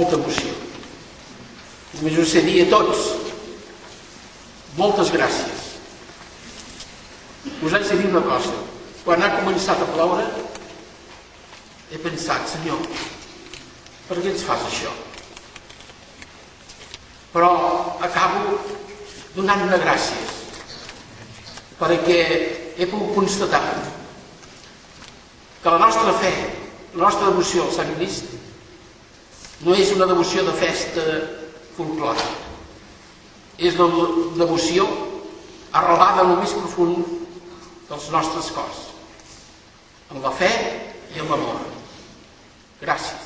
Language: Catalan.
molta emoció. Només us sé dir a tots moltes gràcies. Us haig de dir una cosa. Quan ha començat a ploure he pensat, Senyor, per què ens fas això? Però acabo donant-me gràcies perquè he pogut constatar que la nostra fe, la nostra devoció al Sant Crist no és una devoció de festa folclòrica, és la devoció arrelada en el més profund dels nostres cors, en la fe i en l'amor. Gràcies.